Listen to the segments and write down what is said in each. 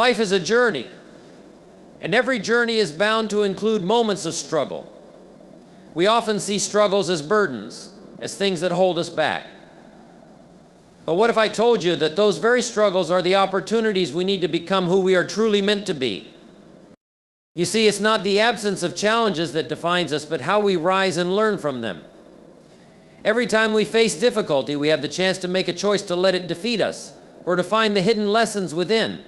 Life is a journey, and every journey is bound to include moments of struggle. We often see struggles as burdens, as things that hold us back. But what if I told you that those very struggles are the opportunities we need to become who we are truly meant to be? You see, it's not the absence of challenges that defines us, but how we rise and learn from them. Every time we face difficulty, we have the chance to make a choice to let it defeat us, or to find the hidden lessons within.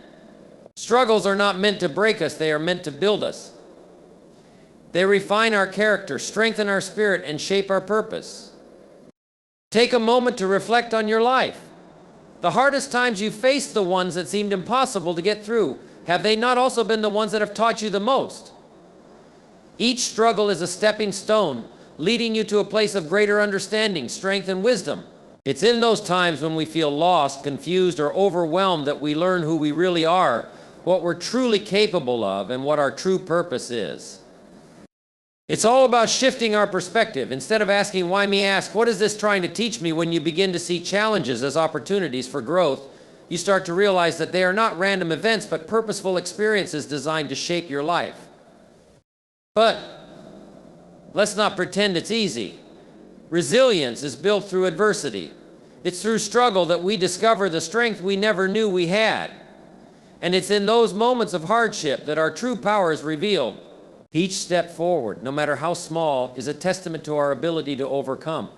Struggles are not meant to break us, they are meant to build us. They refine our character, strengthen our spirit, and shape our purpose. Take a moment to reflect on your life. The hardest times you faced, the ones that seemed impossible to get through, have they not also been the ones that have taught you the most? Each struggle is a stepping stone, leading you to a place of greater understanding, strength, and wisdom. It's in those times when we feel lost, confused, or overwhelmed that we learn who we really are, what we're truly capable of, and what our true purpose is. It's all about shifting our perspective. Instead of asking, why me, ask, what is this trying to teach me? When you begin to see challenges as opportunities for growth, you start to realize that they are not random events, but purposeful experiences designed to shape your life. But let's not pretend it's easy. Resilience is built through adversity. It's through struggle that we discover the strength we never knew we had. And it's in those moments of hardship that our true power is revealed. Each step forward, no matter how small, is a testament to our ability to overcome.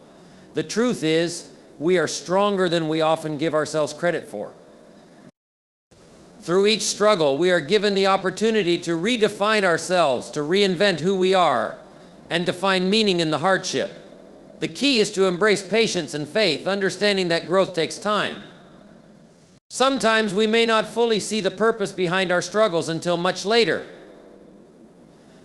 The truth is, we are stronger than we often give ourselves credit for. Through each struggle, we are given the opportunity to redefine ourselves, to reinvent who we are, and to find meaning in the hardship. The key is to embrace patience and faith, understanding that growth takes time. Sometimes we may not fully see the purpose behind our struggles until much later.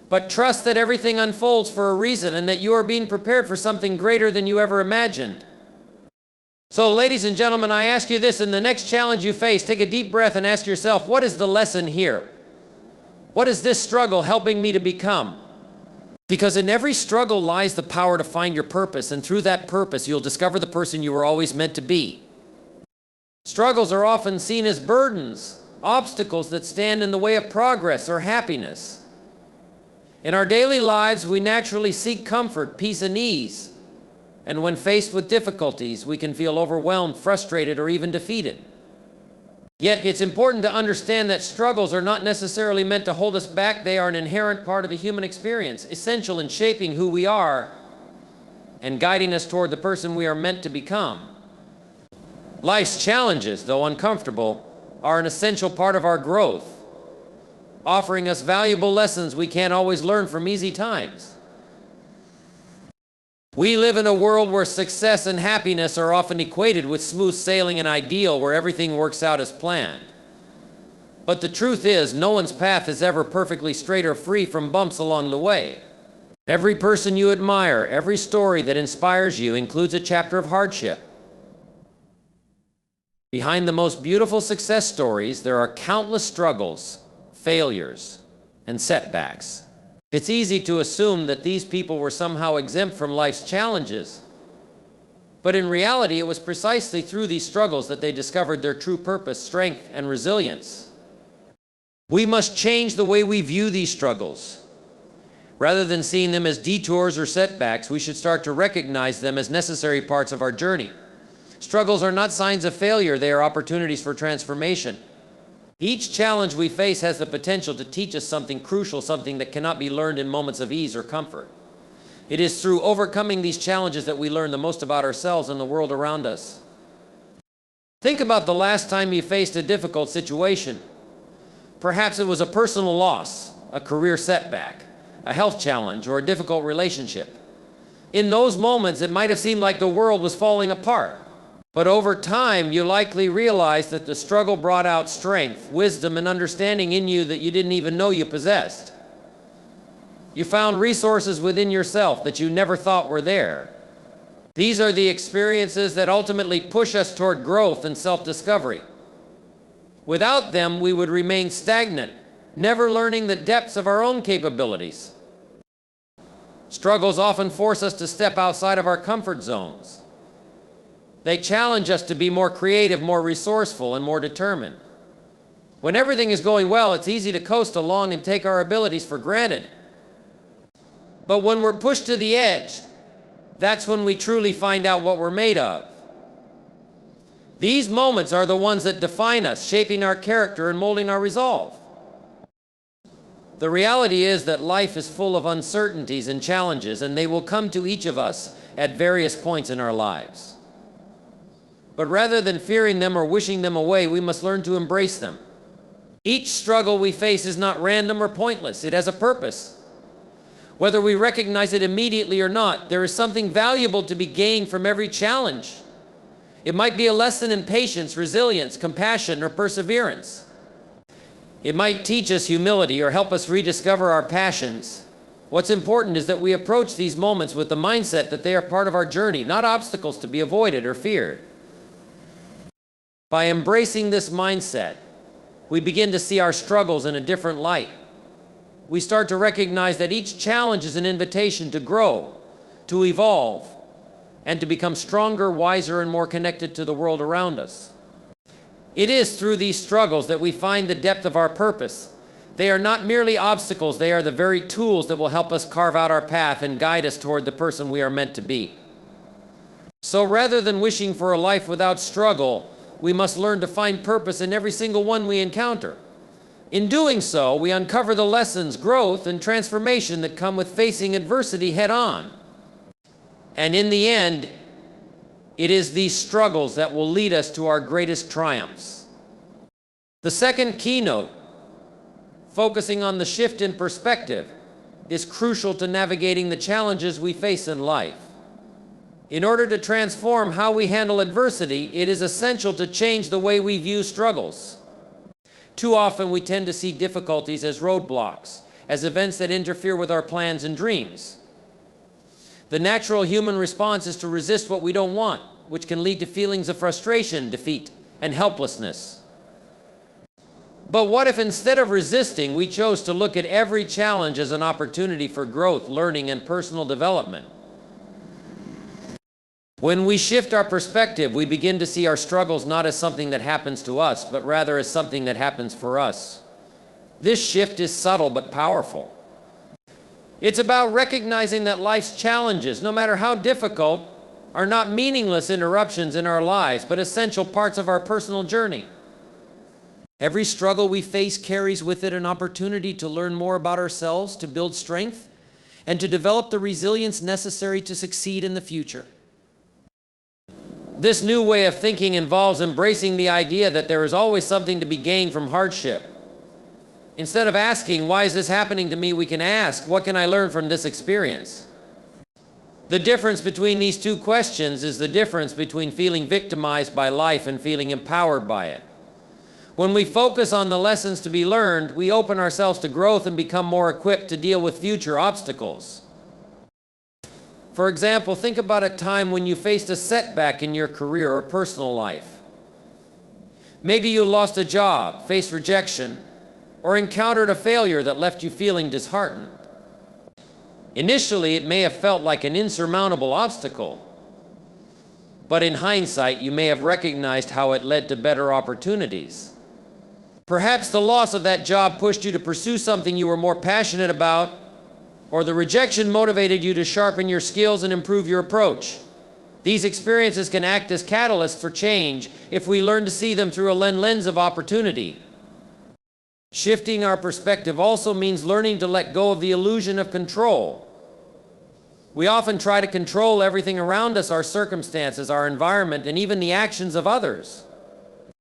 But trust that everything unfolds for a reason and that you are being prepared for something greater than you ever imagined. So, ladies and gentlemen, I ask you this: in the next challenge you face, take a deep breath and ask yourself, what is the lesson here? What is this struggle helping me to become? Because in every struggle lies the power to find your purpose, and through that purpose, you'll discover the person you were always meant to be. Struggles are often seen as burdens, obstacles that stand in the way of progress or happiness. In our daily lives, we naturally seek comfort, peace, and ease. And when faced with difficulties, we can feel overwhelmed, frustrated, or even defeated. Yet, it's important to understand that struggles are not necessarily meant to hold us back. They are an inherent part of the human experience, essential in shaping who we are and guiding us toward the person we are meant to become. Life's challenges, though uncomfortable, are an essential part of our growth, offering us valuable lessons we can't always learn from easy times. We live in a world where success and happiness are often equated with smooth sailing and ideal, where everything works out as planned. But the truth is, no one's path is ever perfectly straight or free from bumps along the way. Every person you admire, every story that inspires you includes a chapter of hardship. Behind the most beautiful success stories, there are countless struggles, failures, and setbacks. It's easy to assume that these people were somehow exempt from life's challenges. But in reality, it was precisely through these struggles that they discovered their true purpose, strength, and resilience. We must change the way we view these struggles. Rather than seeing them as detours or setbacks, we should start to recognize them as necessary parts of our journey. Struggles are not signs of failure, they are opportunities for transformation. Each challenge we face has the potential to teach us something crucial, something that cannot be learned in moments of ease or comfort. It is through overcoming these challenges that we learn the most about ourselves and the world around us. Think about the last time you faced a difficult situation. Perhaps it was a personal loss, a career setback, a health challenge, or a difficult relationship. In those moments, it might have seemed like the world was falling apart. But over time, you likely realized that the struggle brought out strength, wisdom, and understanding in you that you didn't even know you possessed. You found resources within yourself that you never thought were there. These are the experiences that ultimately push us toward growth and self-discovery. Without them, we would remain stagnant, never learning the depths of our own capabilities. Struggles often force us to step outside of our comfort zones. They challenge us to be more creative, more resourceful, and more determined. When everything is going well, it's easy to coast along and take our abilities for granted. But when we're pushed to the edge, that's when we truly find out what we're made of. These moments are the ones that define us, shaping our character and molding our resolve. The reality is that life is full of uncertainties and challenges, and they will come to each of us at various points in our lives. But rather than fearing them or wishing them away, we must learn to embrace them. Each struggle we face is not random or pointless. It has a purpose. Whether we recognize it immediately or not, there is something valuable to be gained from every challenge. It might be a lesson in patience, resilience, compassion, or perseverance. It might teach us humility or help us rediscover our passions. What's important is that we approach these moments with the mindset that they are part of our journey, not obstacles to be avoided or feared. By embracing this mindset, we begin to see our struggles in a different light. We start to recognize that each challenge is an invitation to grow, to evolve, and to become stronger, wiser, and more connected to the world around us. It is through these struggles that we find the depth of our purpose. They are not merely obstacles, they are the very tools that will help us carve out our path and guide us toward the person we are meant to be. So rather than wishing for a life without struggle, we must learn to find purpose in every single one we encounter. In doing so, we uncover the lessons, growth, and transformation that come with facing adversity head-on. And in the end, it is these struggles that will lead us to our greatest triumphs. The second keynote, focusing on the shift in perspective, is crucial to navigating the challenges we face in life. In order to transform how we handle adversity, it is essential to change the way we view struggles. Too often we tend to see difficulties as roadblocks, as events that interfere with our plans and dreams. The natural human response is to resist what we don't want, which can lead to feelings of frustration, defeat, and helplessness. But what if instead of resisting, we chose to look at every challenge as an opportunity for growth, learning, and personal development? When we shift our perspective, we begin to see our struggles not as something that happens to us, but rather as something that happens for us. This shift is subtle but powerful. It's about recognizing that life's challenges, no matter how difficult, are not meaningless interruptions in our lives, but essential parts of our personal journey. Every struggle we face carries with it an opportunity to learn more about ourselves, to build strength, and to develop the resilience necessary to succeed in the future. This new way of thinking involves embracing the idea that there is always something to be gained from hardship. Instead of asking, "Why is this happening to me?" we can ask, "What can I learn from this experience?" The difference between these two questions is the difference between feeling victimized by life and feeling empowered by it. When we focus on the lessons to be learned, we open ourselves to growth and become more equipped to deal with future obstacles. For example, think about a time when you faced a setback in your career or personal life. Maybe you lost a job, faced rejection, or encountered a failure that left you feeling disheartened. Initially, it may have felt like an insurmountable obstacle, but in hindsight, you may have recognized how it led to better opportunities. Perhaps the loss of that job pushed you to pursue something you were more passionate about, or the rejection motivated you to sharpen your skills and improve your approach. These experiences can act as catalysts for change if we learn to see them through a lens of opportunity. Shifting our perspective also means learning to let go of the illusion of control. We often try to control everything around us, our circumstances, our environment, and even the actions of others.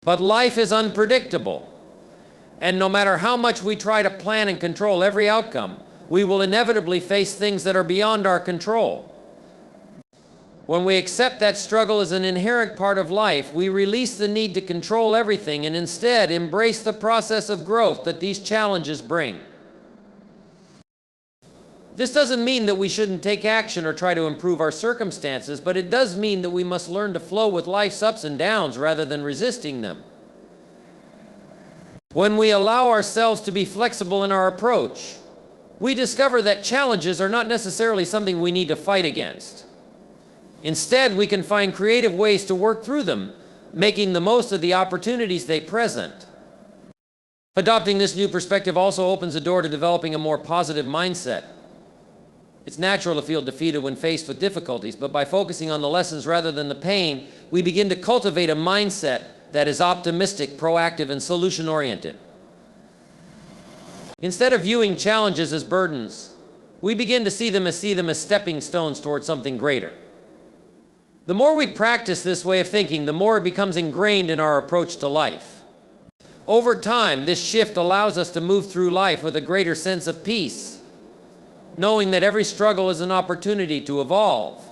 But life is unpredictable, and no matter how much we try to plan and control every outcome, we will inevitably face things that are beyond our control. When we accept that struggle is an inherent part of life, we release the need to control everything and instead embrace the process of growth that these challenges bring. This doesn't mean that we shouldn't take action or try to improve our circumstances, but it does mean that we must learn to flow with life's ups and downs rather than resisting them. When we allow ourselves to be flexible in our approach, we discover that challenges are not necessarily something we need to fight against. Instead, we can find creative ways to work through them, making the most of the opportunities they present. Adopting this new perspective also opens the door to developing a more positive mindset. It's natural to feel defeated when faced with difficulties, but by focusing on the lessons rather than the pain, we begin to cultivate a mindset that is optimistic, proactive, and solution-oriented. Instead of viewing challenges as burdens, we begin to see them as stepping stones towards something greater. The more we practice this way of thinking, the more it becomes ingrained in our approach to life. Over time, this shift allows us to move through life with a greater sense of peace, knowing that every struggle is an opportunity to evolve.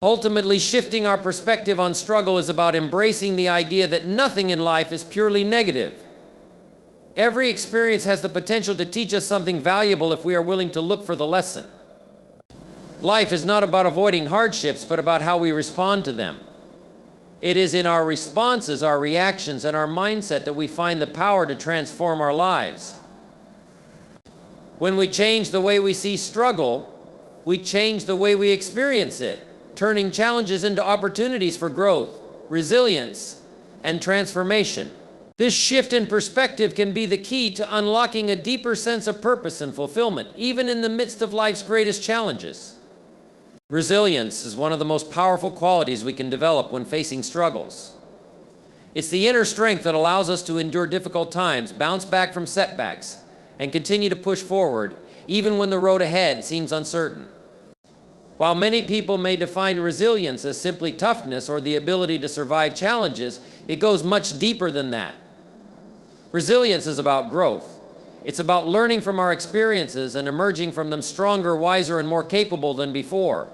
Ultimately, shifting our perspective on struggle is about embracing the idea that nothing in life is purely negative. Every experience has the potential to teach us something valuable if we are willing to look for the lesson. Life is not about avoiding hardships, but about how we respond to them. It is in our responses, our reactions, and our mindset that we find the power to transform our lives. When we change the way we see struggle, we change the way we experience it, turning challenges into opportunities for growth, resilience, and transformation. This shift in perspective can be the key to unlocking a deeper sense of purpose and fulfillment, even in the midst of life's greatest challenges. Resilience is one of the most powerful qualities we can develop when facing struggles. It's the inner strength that allows us to endure difficult times, bounce back from setbacks, and continue to push forward, even when the road ahead seems uncertain. While many people may define resilience as simply toughness or the ability to survive challenges, it goes much deeper than that. Resilience is about growth. It's about learning from our experiences and emerging from them stronger, wiser, and more capable than before.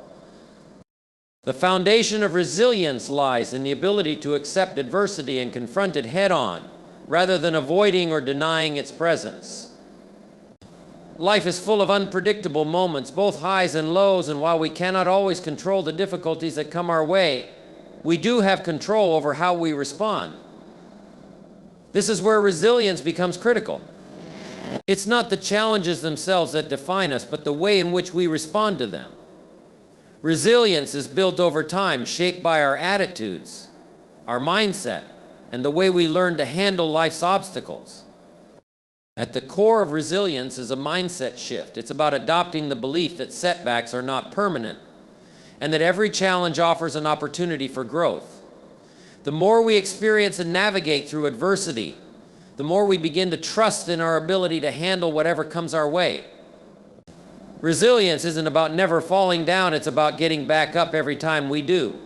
The foundation of resilience lies in the ability to accept adversity and confront it head-on, rather than avoiding or denying its presence. Life is full of unpredictable moments, both highs and lows, and while we cannot always control the difficulties that come our way, we do have control over how we respond. This is where resilience becomes critical. It's not the challenges themselves that define us, but the way in which we respond to them. Resilience is built over time, shaped by our attitudes, our mindset, and the way we learn to handle life's obstacles. At the core of resilience is a mindset shift. It's about adopting the belief that setbacks are not permanent, and that every challenge offers an opportunity for growth. The more we experience and navigate through adversity, the more we begin to trust in our ability to handle whatever comes our way. Resilience isn't about never falling down, it's about getting back up every time we do.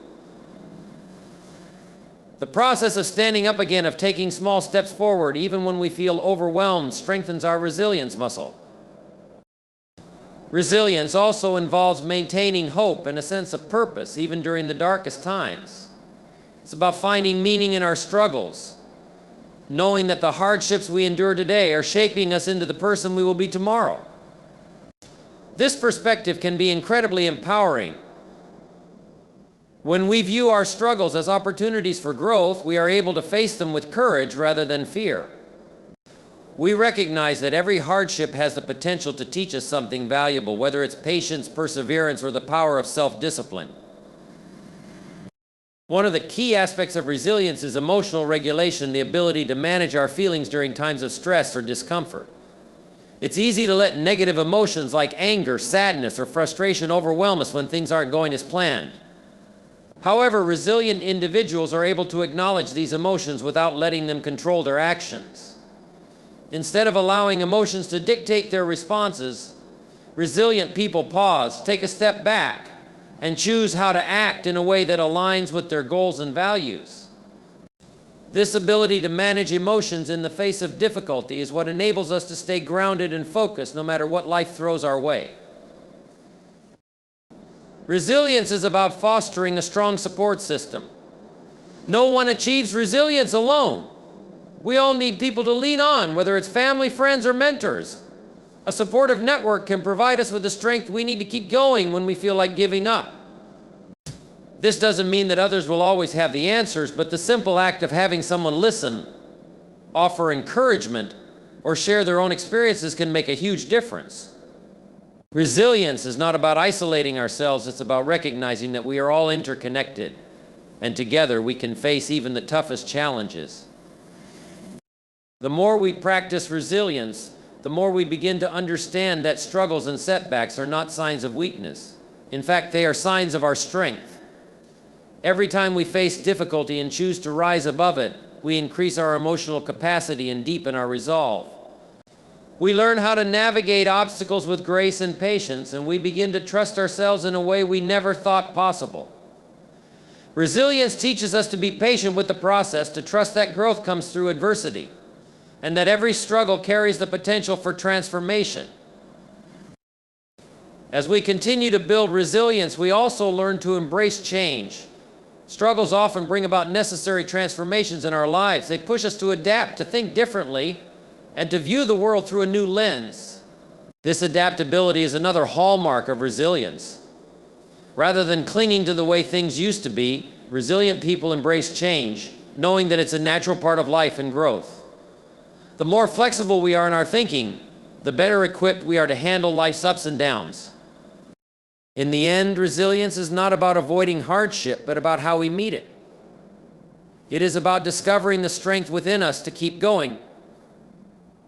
The process of standing up again, of taking small steps forward, even when we feel overwhelmed, strengthens our resilience muscle. Resilience also involves maintaining hope and a sense of purpose, even during the darkest times. It's about finding meaning in our struggles, knowing that the hardships we endure today are shaping us into the person we will be tomorrow. This perspective can be incredibly empowering. When we view our struggles as opportunities for growth, we are able to face them with courage rather than fear. We recognize that every hardship has the potential to teach us something valuable, whether it's patience, perseverance, or the power of self-discipline. One of the key aspects of resilience is emotional regulation, the ability to manage our feelings during times of stress or discomfort. It's easy to let negative emotions like anger, sadness, or frustration overwhelm us when things aren't going as planned. However, resilient individuals are able to acknowledge these emotions without letting them control their actions. Instead of allowing emotions to dictate their responses, resilient people pause, take a step back, and choose how to act in a way that aligns with their goals and values. This ability to manage emotions in the face of difficulty is what enables us to stay grounded and focused no matter what life throws our way. Resilience is about fostering a strong support system. No one achieves resilience alone. We all need people to lean on, whether it's family, friends, or mentors. A supportive network can provide us with the strength we need to keep going when we feel like giving up. This doesn't mean that others will always have the answers, but the simple act of having someone listen, offer encouragement, or share their own experiences can make a huge difference. Resilience is not about isolating ourselves, it's about recognizing that we are all interconnected, and together we can face even the toughest challenges. The more we practice resilience, the more we begin to understand that struggles and setbacks are not signs of weakness. In fact, they are signs of our strength. Every time we face difficulty and choose to rise above it, we increase our emotional capacity and deepen our resolve. We learn how to navigate obstacles with grace and patience, and we begin to trust ourselves in a way we never thought possible. Resilience teaches us to be patient with the process, to trust that growth comes through adversity, and that every struggle carries the potential for transformation. As we continue to build resilience, we also learn to embrace change. Struggles often bring about necessary transformations in our lives. They push us to adapt, to think differently, and to view the world through a new lens. This adaptability is another hallmark of resilience. Rather than clinging to the way things used to be, resilient people embrace change, knowing that it's a natural part of life and growth. The more flexible we are in our thinking, the better equipped we are to handle life's ups and downs. In the end, resilience is not about avoiding hardship, but about how we meet it. It is about discovering the strength within us to keep going,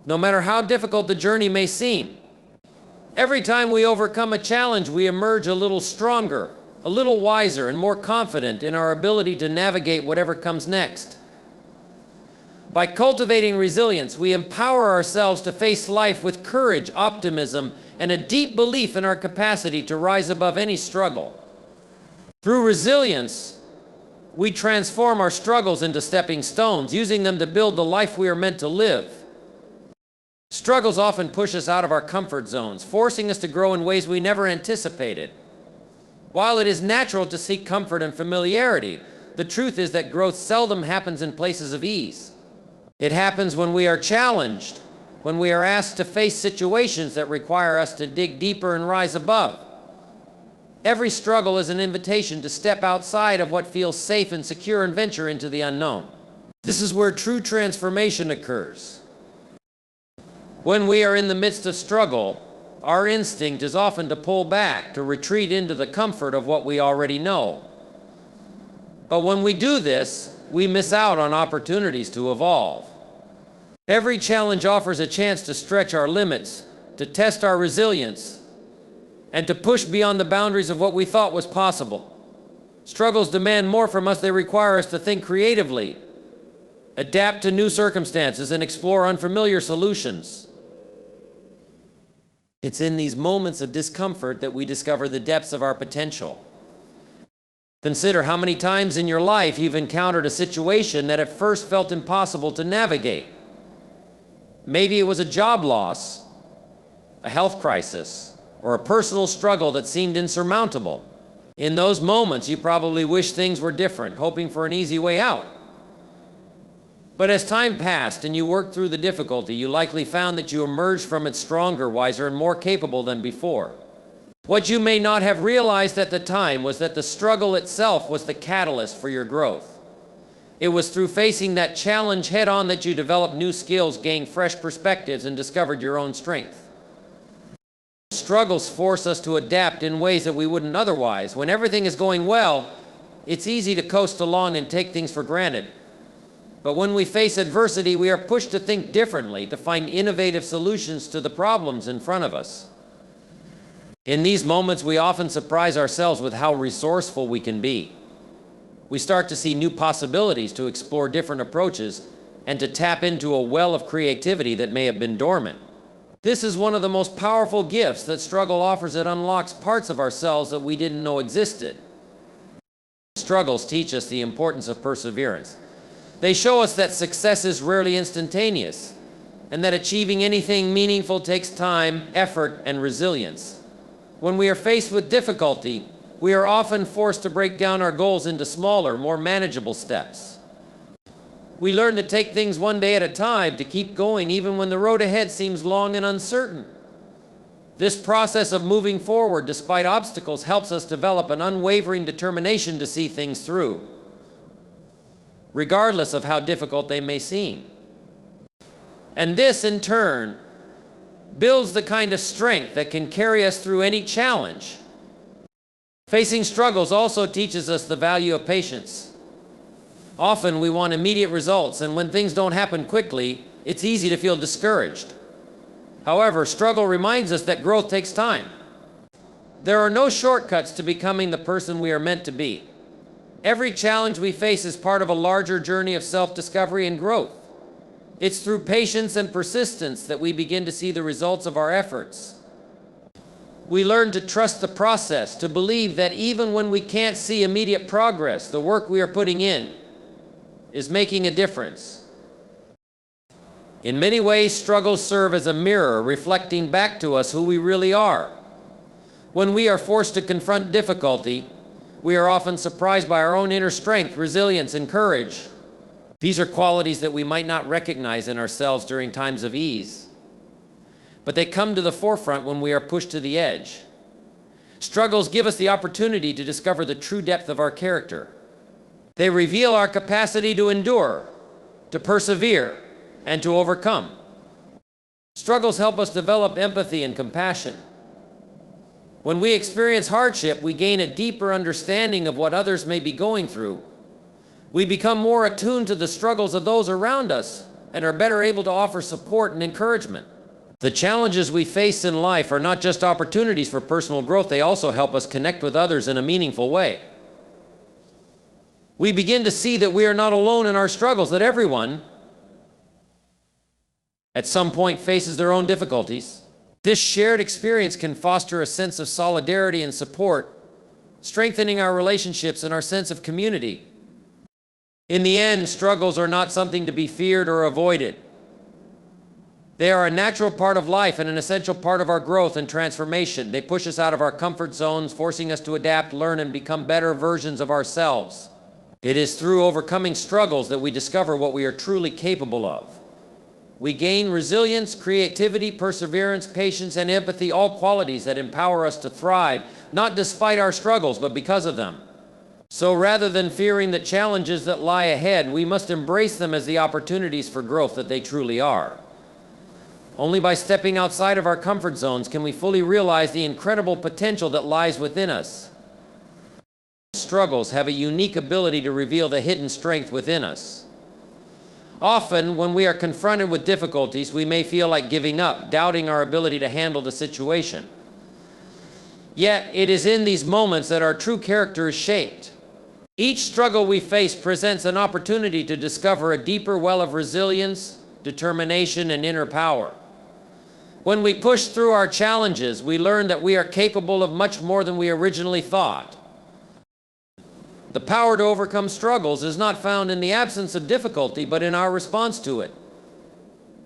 no matter how difficult the journey may seem. Every time we overcome a challenge, we emerge a little stronger, a little wiser, and more confident in our ability to navigate whatever comes next. By cultivating resilience, we empower ourselves to face life with courage, optimism, and a deep belief in our capacity to rise above any struggle. Through resilience, we transform our struggles into stepping stones, using them to build the life we are meant to live. Struggles often push us out of our comfort zones, forcing us to grow in ways we never anticipated. While it is natural to seek comfort and familiarity, the truth is that growth seldom happens in places of ease. It happens when we are challenged, when we are asked to face situations that require us to dig deeper and rise above. Every struggle is an invitation to step outside of what feels safe and secure and venture into the unknown. This is where true transformation occurs. When we are in the midst of struggle, our instinct is often to pull back, to retreat into the comfort of what we already know. But when we do this, we miss out on opportunities to evolve. Every challenge offers a chance to stretch our limits, to test our resilience, and to push beyond the boundaries of what we thought was possible. Struggles demand more from us. They require us to think creatively, adapt to new circumstances, and explore unfamiliar solutions. It's in these moments of discomfort that we discover the depths of our potential. Consider how many times in your life you've encountered a situation that at first felt impossible to navigate. Maybe it was a job loss, a health crisis, or a personal struggle that seemed insurmountable. In those moments, you probably wish things were different, hoping for an easy way out. But as time passed and you worked through the difficulty, you likely found that you emerged from it stronger, wiser, and more capable than before. What you may not have realized at the time was that the struggle itself was the catalyst for your growth. It was through facing that challenge head-on that you developed new skills, gained fresh perspectives, and discovered your own strength. Struggles force us to adapt in ways that we wouldn't otherwise. When everything is going well, it's easy to coast along and take things for granted. But when we face adversity, we are pushed to think differently, to find innovative solutions to the problems in front of us. In these moments, we often surprise ourselves with how resourceful we can be. We start to see new possibilities, to explore different approaches, and to tap into a well of creativity that may have been dormant. This is one of the most powerful gifts that struggle offers. It unlocks parts of ourselves that we didn't know existed. Struggles teach us the importance of perseverance. They show us that success is rarely instantaneous, and that achieving anything meaningful takes time, effort, and resilience. When we are faced with difficulty, we are often forced to break down our goals into smaller, more manageable steps. We learn to take things one day at a time, to keep going even when the road ahead seems long and uncertain. This process of moving forward despite obstacles helps us develop an unwavering determination to see things through, regardless of how difficult they may seem. And this, in turn, builds the kind of strength that can carry us through any challenge. Facing struggles also teaches us the value of patience. Often we want immediate results, and when things don't happen quickly, it's easy to feel discouraged. However, struggle reminds us that growth takes time. There are no shortcuts to becoming the person we are meant to be. Every challenge we face is part of a larger journey of self-discovery and growth. It's through patience and persistence that we begin to see the results of our efforts. We learn to trust the process, to believe that even when we can't see immediate progress, the work we are putting in is making a difference. In many ways, struggles serve as a mirror reflecting back to us who we really are. When we are forced to confront difficulty, we are often surprised by our own inner strength, resilience, and courage. These are qualities that we might not recognize in ourselves during times of ease, but they come to the forefront when we are pushed to the edge. Struggles give us the opportunity to discover the true depth of our character. They reveal our capacity to endure, to persevere, and to overcome. Struggles help us develop empathy and compassion. When we experience hardship, we gain a deeper understanding of what others may be going through. We become more attuned to the struggles of those around us and are better able to offer support and encouragement. The challenges we face in life are not just opportunities for personal growth, they also help us connect with others in a meaningful way. We begin to see that we are not alone in our struggles, that everyone at some point faces their own difficulties. This shared experience can foster a sense of solidarity and support, strengthening our relationships and our sense of community. In the end, struggles are not something to be feared or avoided. They are a natural part of life and an essential part of our growth and transformation. They push us out of our comfort zones, forcing us to adapt, learn, and become better versions of ourselves. It is through overcoming struggles that we discover what we are truly capable of. We gain resilience, creativity, perseverance, patience, and empathy, all qualities that empower us to thrive, not despite our struggles, but because of them. So rather than fearing the challenges that lie ahead, we must embrace them as the opportunities for growth that they truly are. Only by stepping outside of our comfort zones can we fully realize the incredible potential that lies within us. Struggles have a unique ability to reveal the hidden strength within us. Often, when we are confronted with difficulties, we may feel like giving up, doubting our ability to handle the situation. Yet, it is in these moments that our true character is shaped. Each struggle we face presents an opportunity to discover a deeper well of resilience, determination, and inner power. When we push through our challenges, we learn that we are capable of much more than we originally thought. The power to overcome struggles is not found in the absence of difficulty, but in our response to it.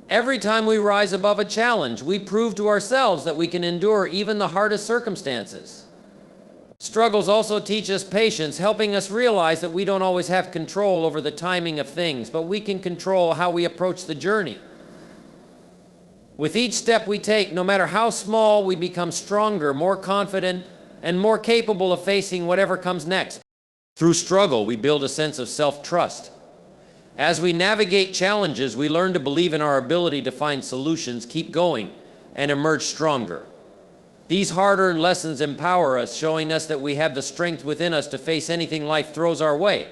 Every time we rise above a challenge, we prove to ourselves that we can endure even the hardest circumstances. Struggles also teach us patience, helping us realize that we don't always have control over the timing of things, but we can control how we approach the journey. With each step we take, no matter how small, we become stronger, more confident, and more capable of facing whatever comes next. Through struggle, we build a sense of self-trust. As we navigate challenges, we learn to believe in our ability to find solutions, keep going, and emerge stronger. These hard-earned lessons empower us, showing us that we have the strength within us to face anything life throws our way.